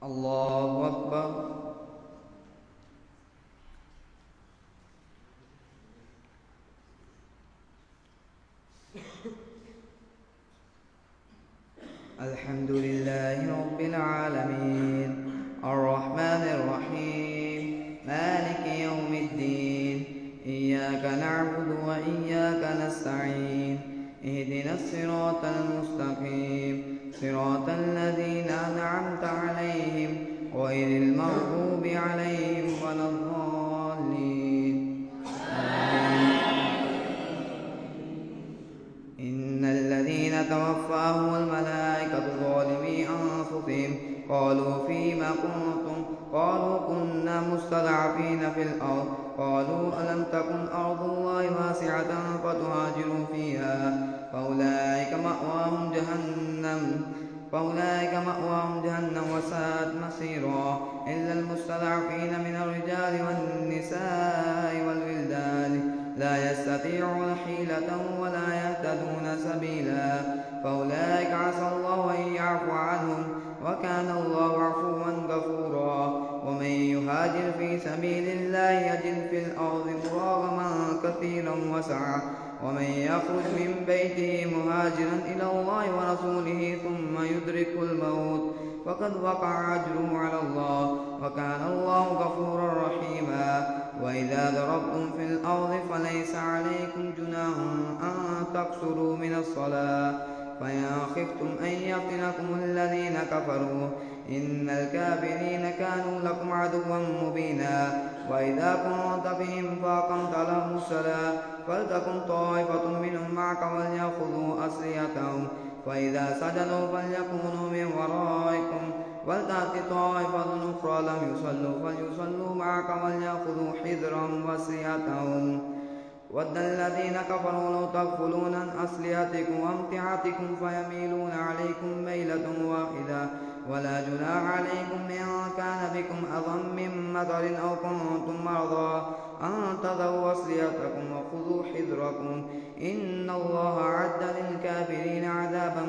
الله أكبر. الحمد لله رب العالمين الرحمن الرحيم مالك يوم الدين إياك نعبد وإياك نستعين اهدنا الصراط المستقيم صراط الذين أنعمت عليهم غير المغضوب عليهم ولا الضالين إن الذين توفاهم الملائكة ظالمي أنفسهم قالوا فيما كنتم قالوا كنا مستضعفين في الأرض قالوا ألم تكن أرض الله واسعة فتهاجروا فيها فأولئك مأواهم جهنم وساءت مصيرا إلا المستضعفين من الرجال والنساء والولدان لا يستطيعون حيلة ولا يهتدون سبيلا فأولئك عسى الله أن يعفو عنهم وكان الله عفوا غفورا ومن يهاجر في سبيل الله يجد في الأرض مراغما كثيرا وسعة ومن يخرج من بيته مهاجرا إلى الله ورسوله ثم يدركه الموت فقد وقع أجره على الله وكان الله غفورا رحيما وإذا ضربتم في الأرض فليس عليكم جناح أن تقصروا من الصلاة فإن خفتم أن يفتنكم الذين كفروا إن الكافرين كانوا لكم عدوا مبينا وإذا كنت فيهم فأقمت لهم الصلاة فلتكن طائفة منهم معك وليأخذوا أسلحتهم فإذا سجدوا فليكونوا من ورائكم ولتأت طائفة أخرى لم يصلوا فليصلوا معك وليأخذوا حذرهم وأسلحتهم ود الذين كفروا لو تغفلون عن أسلحتكم وأمتعتكم فيميلون عليكم ميلة واحدة ولا جناح عليكم إن كان بكم أذى من مطر أو كنتم مرضى أن تضعوا أسلحتكم وخذوا حذركم إن الله أعد للكافرين عذابا